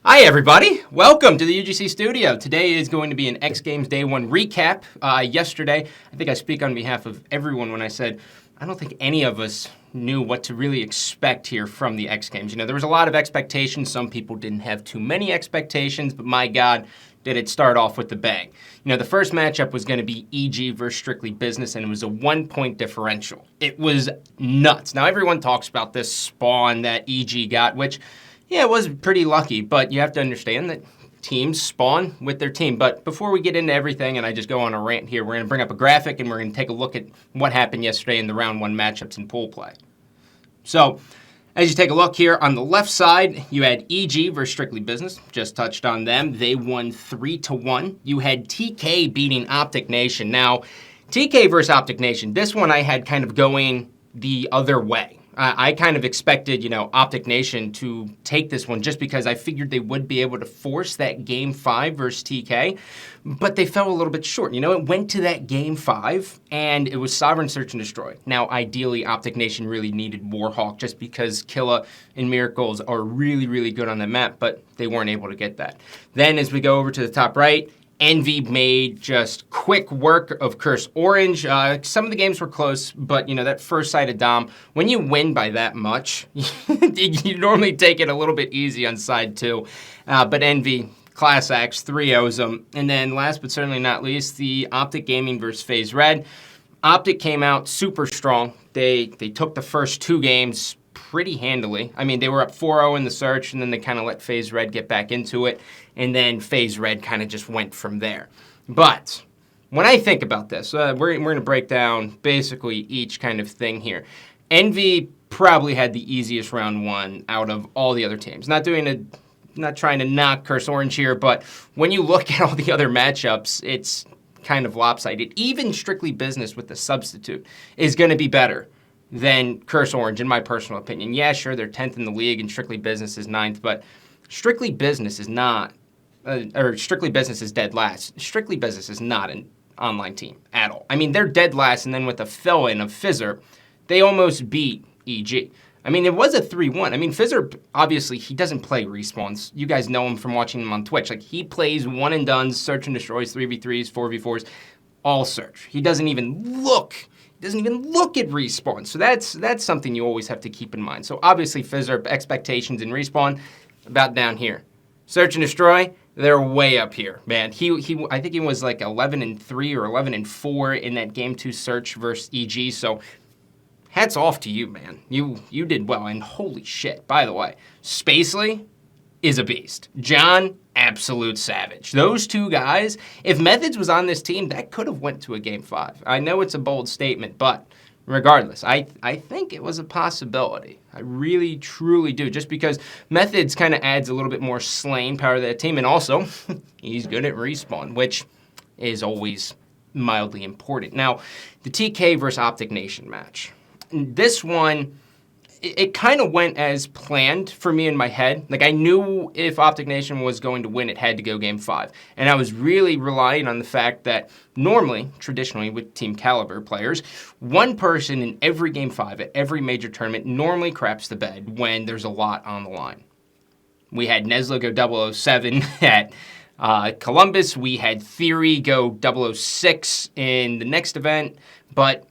Hi, everybody. Welcome to the UGC studio. Today is going to be an X Games Day 1 recap. Yesterday, I think I speak on behalf of everyone when I said I don't think any of us knew what to really expect here from the X Games. You know, there was a lot of expectations. Some people didn't have too many expectations, but my God, did it start off with the bang. You know, the first matchup was going to be EG versus Strictly Business, and it was a 1-point differential. It was nuts. Now, everyone talks about this spawn that EG got, which, yeah, it was pretty lucky, but you have to understand that teams spawn with their team. But before we get into everything, and I just go on a rant here, we're going to bring up a graphic, and we're going to take a look at what happened yesterday in the round 1 matchups in pool play. So, as you take a look here, on the left side, you had EG versus Strictly Business. Just touched on them. They won 3-1. You had TK beating Optic Nation. Now, TK versus Optic Nation, this one I had kind of going the other way. I kind of expected, Optic Nation to take this one just because I figured they would be able to force that Game 5 versus TK, but they fell a little bit short. It went to that Game 5, and it was Sovereign Search and Destroy. Now, ideally, Optic Nation really needed Warhawk just because Killa and Miracles are really, really good on the map, but they weren't able to get that. Then, as we go over to the top right, Envy made just quick work of Curse Orange. Some of the games were close, but, that first side of Dom, when you win by that much, you normally take it a little bit easy on side 2. But Envy, Class Axe, 3-0s them. And then last but certainly not least, the Optic Gaming versus FaZe Red. Optic came out super strong. They took the first 2 games pretty handily. I mean, they were up 4-0 in the search, and then they kind of let FaZe Red get back into it, and then FaZe Red kind of just went from there. But when I think about this, we're going to break down basically each kind of thing here. Envy probably had the easiest round 1 out of all the other teams. Not trying to knock Curse Orange here, but when you look at all the other matchups, it's kind of lopsided. Even Strictly Business with the substitute is going to be better than Curse Orange, in my personal opinion. Yeah, sure, they're 10th in the league, and Strictly Business is 9th, but Strictly Business is not, or Strictly Business is dead last. Strictly Business is not an online team at all. I mean, they're dead last, and then with a fill-in of Fizzer, they almost beat EG. I mean, it was a 3-1. I mean, Fizzer, obviously, he doesn't play respawns. You guys know him from watching him on Twitch. Like, he plays one-and-dones, search and destroys, 3v3s, 4v4s, all search. He doesn't even look at respawn. So that's something you always have to keep in mind. So obviously Fizzer expectations in respawn about down here. Search and destroy, they're way up here, man. He I think he was like 11-3 or 11-4 in that game 2 search versus EG. So hats off to you, man. You did well, and holy shit. By the way, Spacely is a beast. John, absolute savage. Those 2 guys, if Methods was on this team, that could have went to a Game 5. I know it's a bold statement, but regardless, I think it was a possibility. I really, truly do, just because Methods kind of adds a little bit more slaying power to that team, and also, he's good at respawn, which is always mildly important. Now, the TK versus Optic Nation match. This one, it kind of went as planned for me in my head. Like, I knew if Optic Nation was going to win, it had to go Game 5. And I was really relying on the fact that normally, traditionally, with Team Caliber players, one person in every Game 5 at every major tournament normally craps the bed when there's a lot on the line. We had Nesla go 007 at Columbus. We had Theory go 006 in the next event. But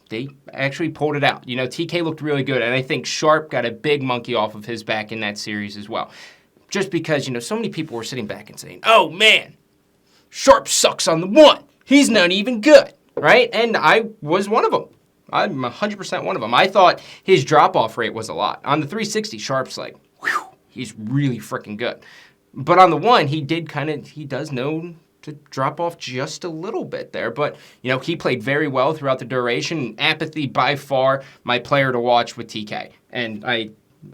they actually pulled it out. TK looked really good, and I think Sharp got a big monkey off of his back in that series as well. Just because, so many people were sitting back and saying, oh, man, Sharp sucks on the 1. He's not even good, right? And I was one of them. I'm 100% one of them. I thought his drop-off rate was a lot. On the 360, Sharp's like, whew, he's really freaking good. But on the 1, he does know to drop off just a little bit there. But, he played very well throughout the duration. Apathy, by far, my player to watch with TK. And I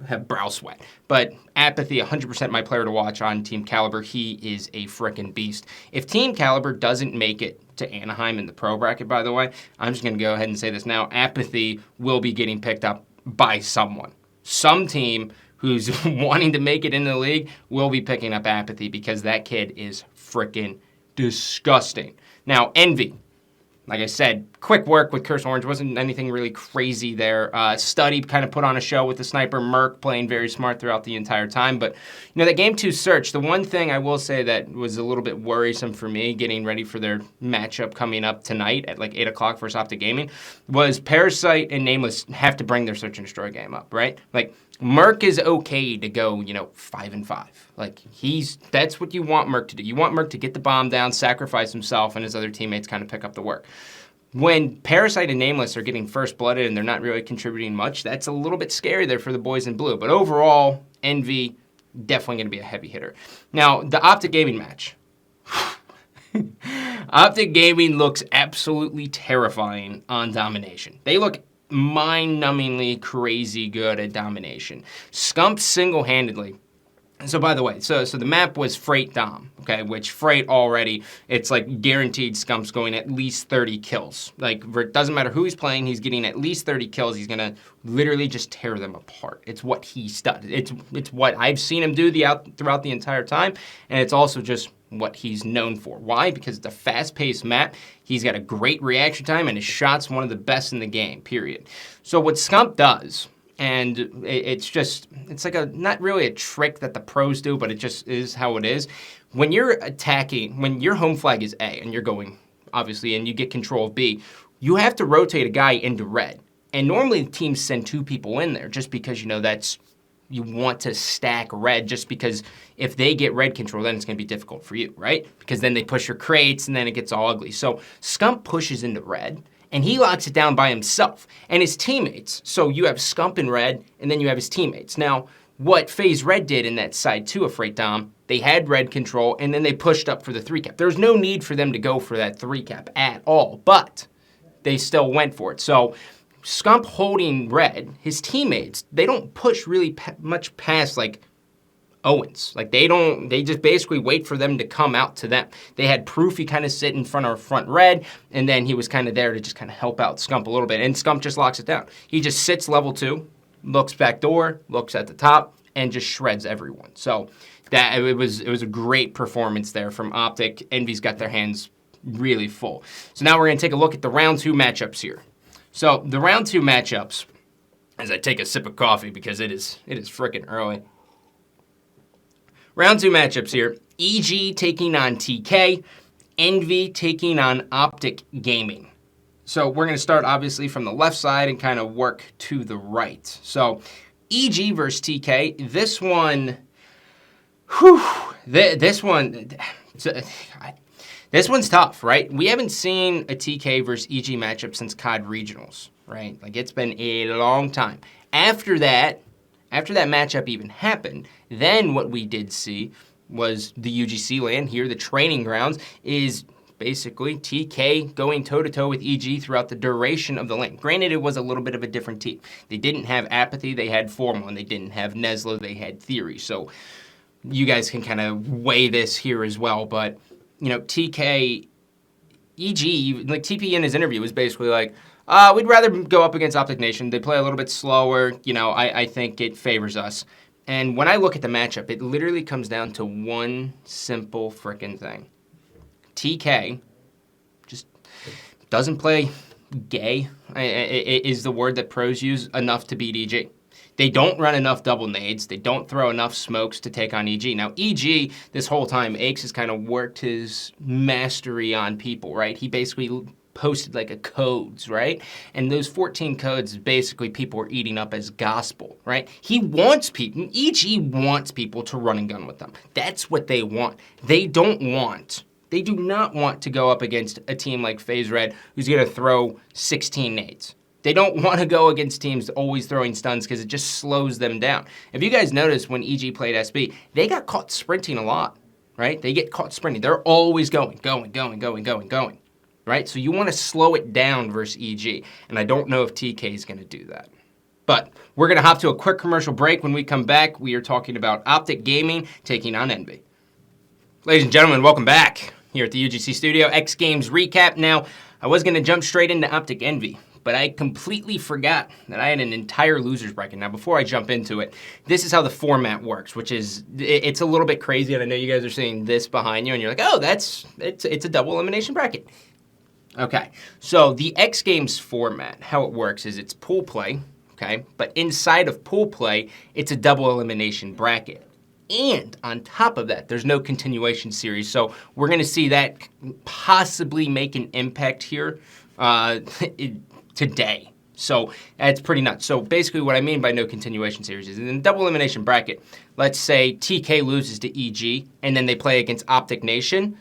have brow sweat. But Apathy, 100% my player to watch on Team Caliber. He is a frickin' beast. If Team Caliber doesn't make it to Anaheim in the pro bracket, by the way, I'm just going to go ahead and say this now. Apathy will be getting picked up by someone. Some team who's wanting to make it in the league will be picking up Apathy because that kid is frickin' disgusting. Now, Envy. Like I said, quick work with Curse Orange. Wasn't anything really crazy there. Study kind of put on a show with the sniper. Merc playing very smart throughout the entire time. But, that Game 2 search, the one thing I will say that was a little bit worrisome for me getting ready for their matchup coming up tonight at like 8 o'clock versus Optic Gaming was Parasite and Nameless have to bring their search and destroy game up, right? Like, Merc is okay to go, 5-5. Like, that's what you want Merc to do. You want Merc to get the bomb down, sacrifice himself, and his other teammates kind of pick up the work. When Parasite and Nameless are getting first-blooded and they're not really contributing much, that's a little bit scary there for the boys in blue. But overall, Envy, definitely going to be a heavy hitter. Now, the Optic Gaming match. Optic Gaming looks absolutely terrifying on domination. They look mind-numbingly crazy good at domination. Scump single-handedly. So by the way, so the map was Freight Dom, okay, which Freight already, it's like guaranteed Scump's going at least 30 kills. Like, it doesn't matter who he's playing, he's getting at least 30 kills. He's going to literally just tear them apart. It's what he's done. It's what I've seen him do throughout the entire time, and it's also just what he's known for. Why? Because it's a fast-paced map. He's got a great reaction time, and his shot's one of the best in the game, period. So what Scump does, and it's like not really a trick that the pros do, but it just is how it is. When you're attacking, when your home flag is A, and you're going, obviously, and you get control of B, you have to rotate a guy into red. And normally teams send 2 people in there just because, you want to stack red just because if they get red control, then it's going to be difficult for you, right? Because then they push your crates and then it gets all ugly. So Scump pushes into red and he locks it down by himself and his teammates. So you have Scump in red and then you have his teammates. Now, what FaZe Red did in that side 2 of Freight Dom, they had red control and then they pushed up for the 3-cap. There was no need for them to go for that 3-cap at all, but they still went for it. So Scump holding red, his teammates, they don't push really much past like Owens. Like they just basically wait for them to come out to them. They had Proofy kind of sit in front of front red, and then he was kind of there to just kind of help out Scump a little bit. And Scump just locks it down. He just sits level 2, looks back door, looks at the top, and just shreds everyone. So that it was a great performance there from Optic. Envy's got their hands really full. So now we're going to take a look at the round 2 matchups here. So the round 2 matchups, as I take a sip of coffee because it is freaking early. Round 2 matchups here. EG taking on TK, Envy taking on Optic Gaming. So we're going to start obviously from the left side and kind of work to the right. So EG versus TK, this one, this one's tough, right? We haven't seen a TK versus EG matchup since COD Regionals, right? Like, it's been a long time. After that matchup even happened, then what we did see was the UGC LAN here, the training grounds, is basically TK going toe-to-toe with EG throughout the duration of the LAN. Granted, it was a little bit of a different team. They didn't have Apathy, they had Formal, and they didn't have Nesla, they had Theory. So you guys can kind of weigh this here as well, but TK, EG, like TP in his interview was basically like, we'd rather go up against Optic Nation. They play a little bit slower. I think it favors us. And when I look at the matchup, it literally comes down to one simple frickin' thing. TK just doesn't play gay, is the word that pros use, enough to beat EG. They don't run enough double nades. They don't throw enough smokes to take on EG. Now, EG, this whole time, Aches has kind of worked his mastery on people, right? He basically posted like a codes, right? And those 14 codes, basically people are eating up as gospel, right? He wants people, EG wants people to run and gun with them. That's what they want. They do not want to go up against a team like FaZe Red who's going to throw 16 nades. They don't want to go against teams always throwing stuns because it just slows them down. If you guys noticed when EG played SB, they got caught sprinting a lot, right? They get caught sprinting. They're always going, right? So you want to slow it down versus EG, and I don't know if TK is going to do that. But we're going to hop to a quick commercial break. When we come back, we are talking about Optic Gaming taking on Envy. Ladies and gentlemen, welcome back here at the UGC Studio. X Games recap. Now, I was going to jump straight into Optic Envy, but I completely forgot that I had an entire losers bracket. Now, before I jump into it, this is how the format works, which is, it's a little bit crazy, and I know you guys are seeing this behind you, and you're like, oh, it's a double elimination bracket. Okay, so the X Games format, how it works is it's pool play, okay? But inside of pool play, it's a double elimination bracket. And on top of that, there's no continuation series. So we're going to see that possibly make an impact here today. So that's pretty nuts. So basically what I mean by no continuation series is in the double elimination bracket, let's say TK loses to EG and then they play against Optic Nation.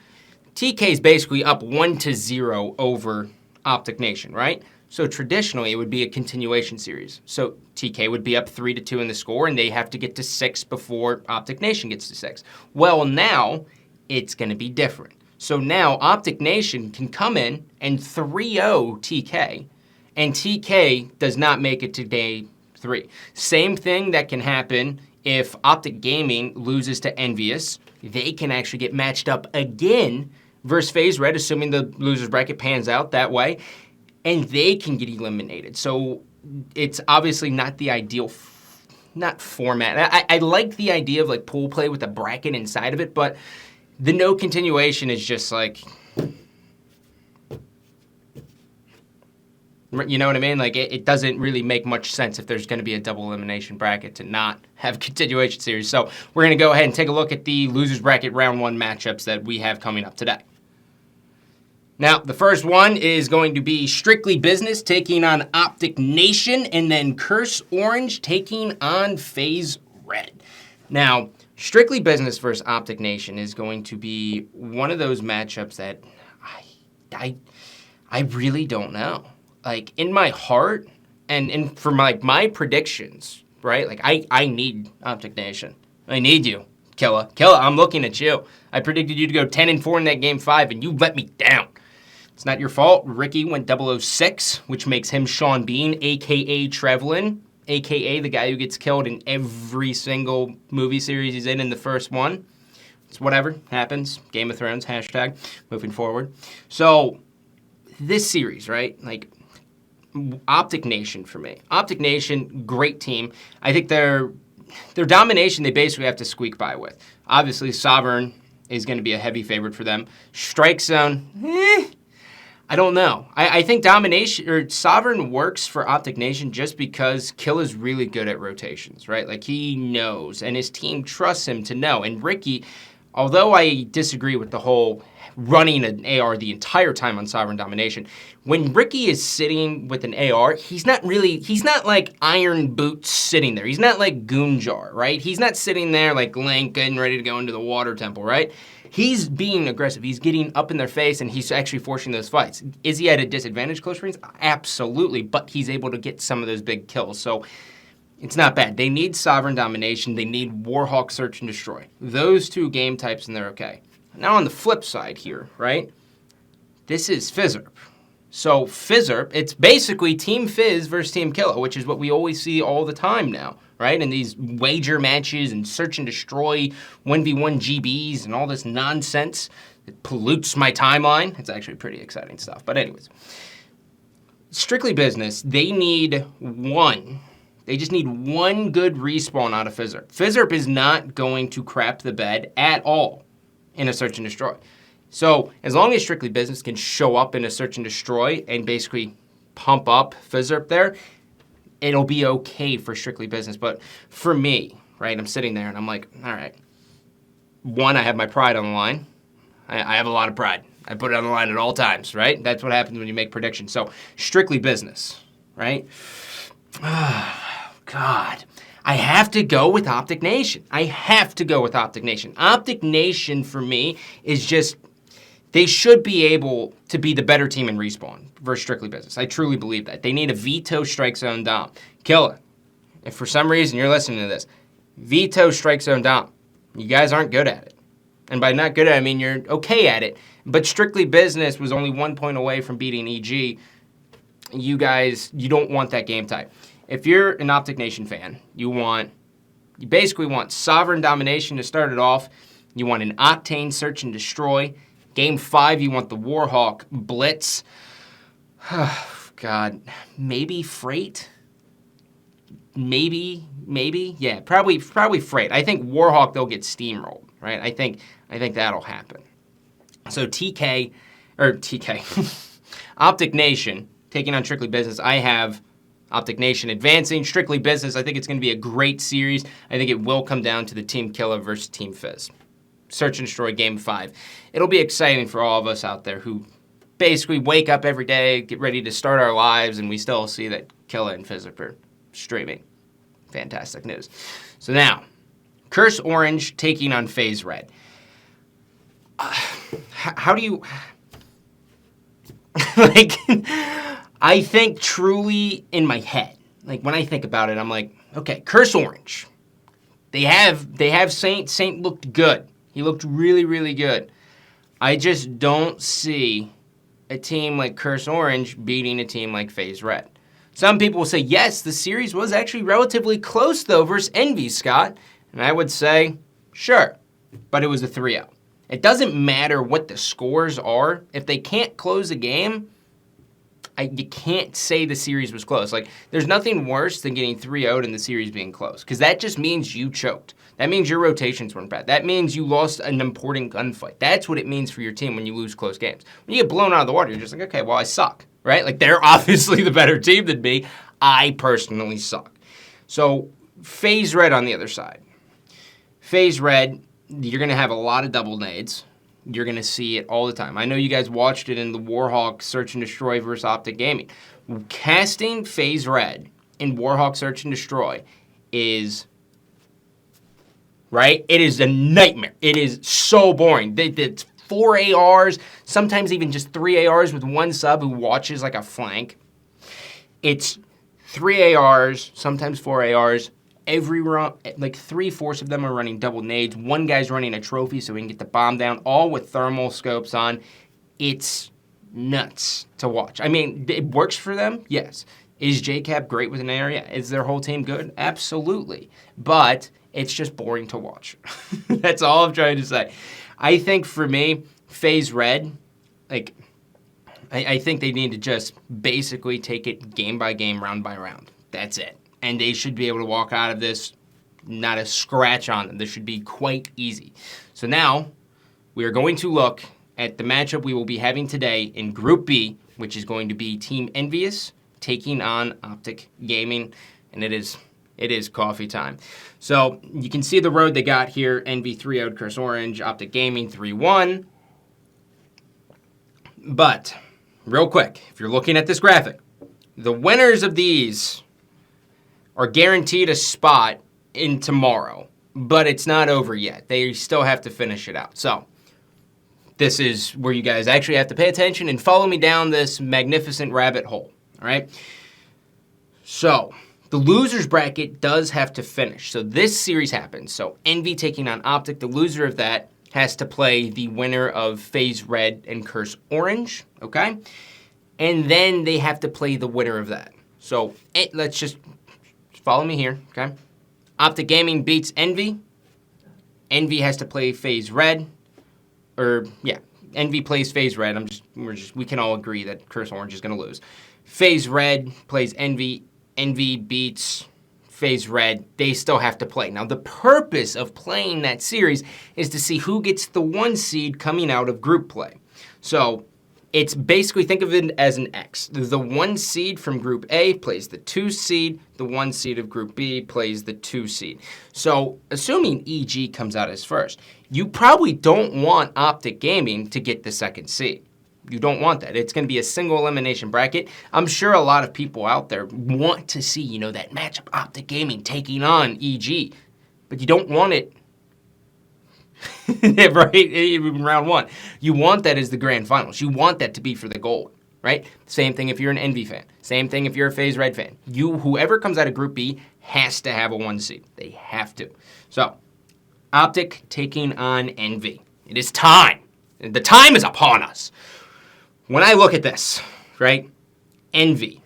TK is basically up 1-0 over Optic Nation, right? So traditionally, it would be a continuation series. So TK would be up 3-2 in the score, and they have to get to 6 before Optic Nation gets to 6. Well, now it's going to be different. So now Optic Nation can come in and 3-0 TK, and TK does not make it to day 3. Same thing that can happen if Optic Gaming loses to Envious. They can actually get matched up again versus FaZe Red, assuming the loser's bracket pans out that way, and they can get eliminated. So it's obviously not the ideal not format. I like the idea of like pool play with a bracket inside of it, but the no continuation is just like, you know what I mean? Like it doesn't really make much sense if there's going to be a double elimination bracket to not have continuation series. So we're going to go ahead and take a look at the losers bracket round 1 matchups that we have coming up today. Now, the first one is going to be Strictly Business taking on Optic Nation, and then Curse Orange taking on FaZe Red. Now, Strictly Business versus Optic Nation is going to be one of those matchups that I really don't know. Like, in my heart, and for my predictions, right? Like, I need Optic Nation. I need you, Killa. Killa, I'm looking at you. I predicted you to go 10-4 in that Game 5, and you let me down. It's not your fault. Ricky went 006, which makes him Sean Bean, a.k.a. Trevlin, a.k.a. the guy who gets killed in every single movie series he's in the first one. It's whatever. Happens. Game of Thrones, hashtag, moving forward. So, this series, right? Like, Optic Nation for me. Optic Nation, great team. I think their domination, they basically have to squeak by with. Obviously, Sovereign is going to be a heavy favorite for them. Strike Zone, I don't know. I think domination or Sovereign works for Optic Nation just because Killa's really good at rotations, right? Like he knows, and his team trusts him to know. And Ricky, although I disagree with the whole running an AR the entire time on Sovereign domination, when Ricky is sitting with an AR, he's not like Iron Boots sitting there. He's not like Goonjar, right? He's not sitting there like Link and ready to go into the water temple, right? He's being aggressive. He's getting up in their face, and he's actually forcing those fights. Is he at a disadvantage close range? Absolutely, but he's able to get some of those big kills. So it's not bad. They need Sovereign domination. They need Warhawk Search and Destroy. Those two game types, and they're okay. Now on the flip side here, right? This is Fizzerp. So Fizzerp, it's basically Team Fizz versus Team Killa, which is what we always see all the time now, right? In these wager matches and search and destroy 1v1 GBs and all this nonsense that pollutes my timeline. It's actually pretty exciting stuff. But anyways, Strictly Business, they just need one good respawn out of Fizzerp. Fizzerp is not going to crap the bed at all in a search and destroy. So as long as Strictly Business can show up in a search and destroy and basically pump up Fizzerp there, it'll be okay for Strictly Business. But for me, right, I'm sitting there and I'm like, all right, one, I have my pride on the line. I have a lot of pride. I put it on the line at all times, right? That's what happens when you make predictions. So Strictly Business, right? Oh, God. I have to go with Optic Nation. Optic Nation, for me, is just, they should be able to be the better team in respawn versus Strictly Business. I truly believe that. They need a veto strike zone dom. Killa, if for some reason you're listening to this, veto strike zone dom. You guys aren't good at it. And by not good at it, I mean you're okay at it. But Strictly Business was only 1 point away from beating EG. You don't want that game type. If you're an Optic Nation fan, you basically want Sovereign domination to start it off. You want an Octane search and destroy. Game 5, you want the Warhawk blitz. God, maybe Freight? Maybe, yeah, probably Freight. I think Warhawk, they'll get steamrolled, right? I think that'll happen. So TK, Optic Nation taking on Strictly Business. I have Optic Nation advancing. Strictly Business, I think it's going to be a great series. I think it will come down to the Team Killer versus Team Fizz. Search and Destroy Game 5. It'll be exciting for all of us out there who basically wake up every day, get ready to start our lives, and we still see that Killer and Fizz are streaming. Fantastic news. So now, Curse Orange taking on FaZe Red. How do you... like, I think truly in my head, like when I think about it, I'm like, okay, Curse Orange. They have Saint. Saint looked good. He looked really, really good. I just don't see a team like Curse Orange beating a team like FaZe Red. Some people will say, yes, the series was actually relatively close, though, versus Envy, Scott. And I would say, sure, but it was a 3-0. It doesn't matter what the scores are. If they can't close a game, you can't say the series was close. Like, there's nothing worse than getting 3-0'd and the series being close, because that just means you choked. That means your rotations weren't bad. That means you lost an important gunfight. That's what it means for your team when you lose close games. When you get blown out of the water, you're just like, okay, well, I suck, right? Like, they're obviously the better team than me. I personally suck. So, FaZe Red on the other side. FaZe Red, you're going to have a lot of double nades. You're going to see it all the time. I know you guys watched it in the Warhawk Search and Destroy versus Optic Gaming. Casting FaZe Red in Warhawk Search and Destroy is, right? It is a nightmare. It is so boring. It's 4 ARs, sometimes even just 3 ARs with one sub who watches like a flank. It's 3 ARs, sometimes 4 ARs. Every run, like 3/4 of them are running double nades. One guy's running a trophy so he can get the bomb down, all with thermal scopes on. It's nuts to watch. I mean, it works for them, yes. Is JCap great with an area? Is their whole team good? Absolutely. But it's just boring to watch. That's all I'm trying to say. I think for me, FaZe Red, like, I think they need to just basically take it game by game, round by round. That's it. And they should be able to walk out of this, not a scratch on them. This should be quite easy. So now, we are going to look at the matchup we will be having today in Group B, which is going to be Team Envious taking on Optic Gaming, and it is coffee time. So you can see the road they got here. Envy 3-0'd Curse Orange, Optic Gaming 3-1. But, real quick, if you're looking at this graphic, the winners of these are guaranteed a spot in tomorrow, but it's not over yet. They still have to finish it out. So this is where you guys actually have to pay attention and follow me down this magnificent rabbit hole, all right? So the losers bracket does have to finish. So this series happens. So Envy taking on Optic. The loser of that has to play the winner of FaZe Red and Curse Orange, okay? And then they have to play the winner of that. So let's just follow me here, okay? Optic Gaming beats Envy. Envy has to play FaZe Red. Envy plays FaZe Red. We can all agree that Curse Orange is going to lose. FaZe Red plays Envy. Envy beats FaZe Red. They still have to play. Now, the purpose of playing that series is to see who gets the 1 seed coming out of group play. So it's basically, think of it as an X. The 1 seed from Group A plays the 2 seed. The 1 seed of Group B plays the 2 seed. So, assuming EG comes out as first, you probably don't want Optic Gaming to get the 2nd seed. You don't want that. It's going to be a single elimination bracket. I'm sure a lot of people out there want to see, that matchup, Optic Gaming taking on EG. But you don't want it right, in round 1. You want that as the grand finals. You want that to be for the gold, right? Same thing if you're an Envy fan. Same thing if you're a FaZe Red fan. Whoever comes out of Group B has to have a 1 seed. They have to. So, Optic taking on Envy. It is time. The time is upon us. When I look at this, right, Envy.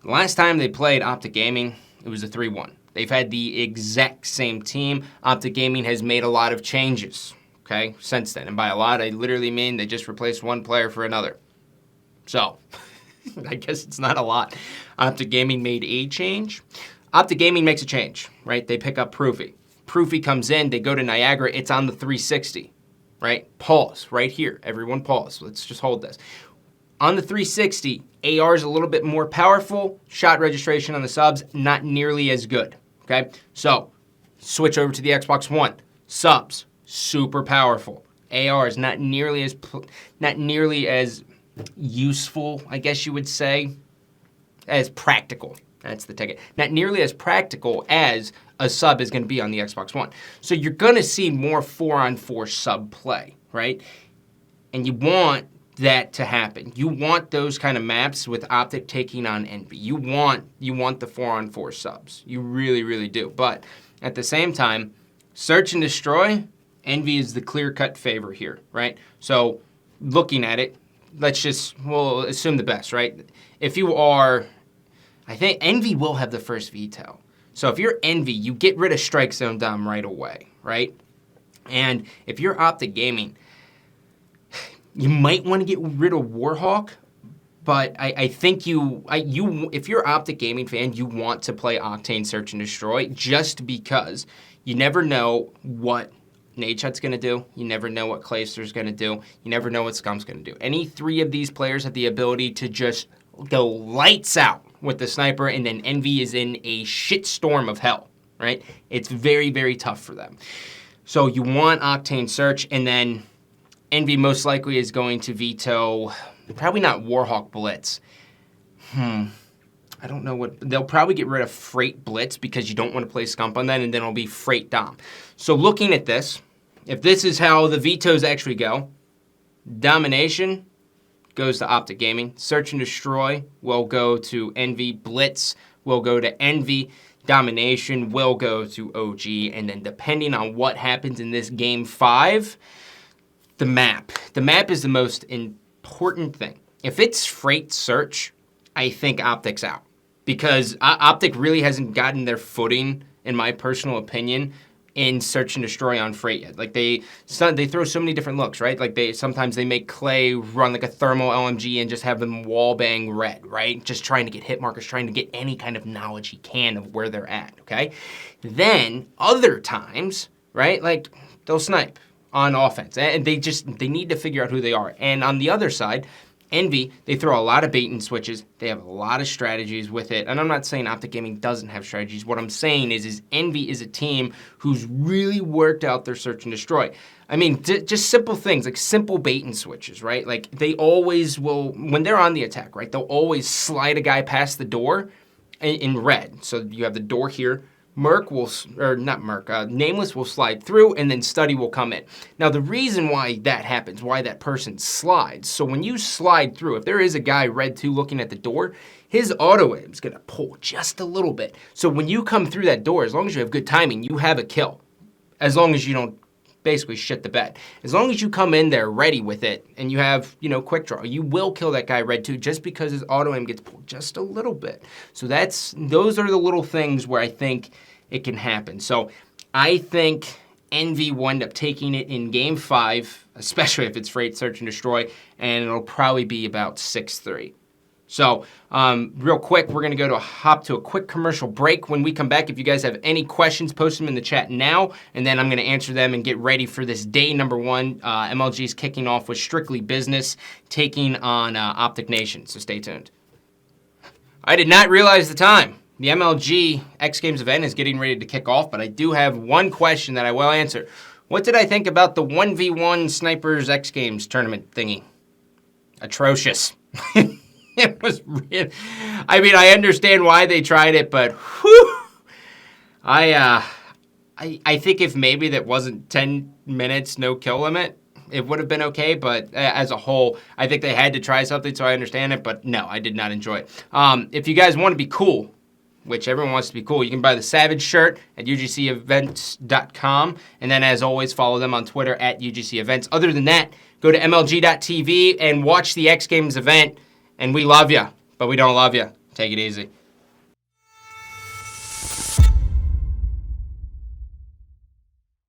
The last time they played Optic Gaming, it was a 3-1. They've had the exact same team. Optic Gaming has made a lot of changes, okay, since then. And by a lot, I literally mean they just replaced one player for another. So, I guess it's not a lot. Optic Gaming made a change. Optic Gaming makes a change, right? They pick up Proofy. Proofy comes in. They go to Niagara. It's on the 360, right? Pause right here. Everyone pause. Let's just hold this. On the 360, AR is a little bit more powerful. Shot registration on the subs, not nearly as good. Okay, so switch over to the Xbox One. Subs, super powerful. AR is not nearly as useful, I guess you would say, as practical. That's the ticket. Not nearly as practical as a sub is going to be on the Xbox One. So you're going to see more 4-on-4 sub play, right? And you want that to happen. You want those kind of maps with Optic taking on Envy. You want the 4-on-4 subs. You really, really do. But at the same time, Search and Destroy, Envy is the clear-cut favor here, right? So looking at it, we'll assume the best, right? If you are, I think Envy will have the first veto. So if you're Envy, you get rid of Strike Zone Dom right away, right? And if you're Optic Gaming, you might want to get rid of Warhawk, but I think if you're an Optic Gaming fan, you want to play Octane Search and Destroy just because you never know what Nadeshot's going to do. You never know what Clayster's going to do. You never know what Scum's going to do. Any three of these players have the ability to just go lights out with the sniper, and then Envy is in a shitstorm of hell, right? It's very, very tough for them. So you want Octane Search, and then Envy most likely is going to veto, probably not Warhawk Blitz. I don't know what, they'll probably get rid of Freight Blitz because you don't want to play Scump on that, and then it'll be Freight Dom. So looking at this, if this is how the vetoes actually go, Domination goes to Optic Gaming. Search and Destroy will go to Envy. Blitz will go to Envy. Domination will go to OG. And then depending on what happens in this Game 5, the map. The map is the most important thing. If it's Freight Search, I think Optic's out. Because Optic really hasn't gotten their footing, in my personal opinion, in Search and Destroy on Freight yet. Like they throw so many different looks, right? Like sometimes they make Clay run like a thermal LMG and just have them wall bang red, right? Just trying to get hit markers, trying to get any kind of knowledge he can of where they're at, okay? Then other times, right? Like they'll snipe on offense, and they need to figure out who they are. And on the other side, Envy, they throw a lot of bait and switches. They have a lot of strategies with it. And I'm not saying Optic Gaming doesn't have strategies. What I'm saying is Envy is a team who's really worked out their Search and Destroy. I mean, just simple things, like simple bait and switches, right? Like they always will, when they're on the attack, right, they'll always slide a guy past the door in red. So you have the door here. Nameless will slide through, and then Study will come in. Now, the reason why that happens, why that person slides, so when you slide through, if there is a guy red 2 looking at the door, his auto aim is going to pull just a little bit. So when you come through that door, as long as you have good timing, you have a kill. As long as you don't basically shit the bed. As long as you come in there ready with it and you have, quick draw, you will kill that guy red 2 just because his auto aim gets pulled just a little bit. So those are the little things where I think it can happen. So I think Envy will end up taking it in Game 5, especially if it's Freight Search and Destroy, and it'll probably be about 6-3. So real quick, we're going to hop to a quick commercial break. When we come back, if you guys have any questions, post them in the chat now, and then I'm going to answer them and get ready for this day number 1. MLG is kicking off with Strictly Business, taking on Optic Nation, so stay tuned. I did not realize the time. The MLG X Games event is getting ready to kick off, but I do have one question that I will answer. What did I think about the 1v1 Snipers X Games tournament thingy? Atrocious. It was real. I mean, I understand why they tried it, but whew, I think if maybe that wasn't 10 minutes, no kill limit, it would have been okay, but as a whole, I think they had to try something, so I understand it, but no, I did not enjoy it. If you guys want to be cool, which everyone wants to be cool, you can buy the Savage shirt at ugcevents.com, and then as always, follow them on Twitter at ugcevents. Other than that, go to mlg.tv and watch the X Games event, and we love you, but we don't love you. Take it easy.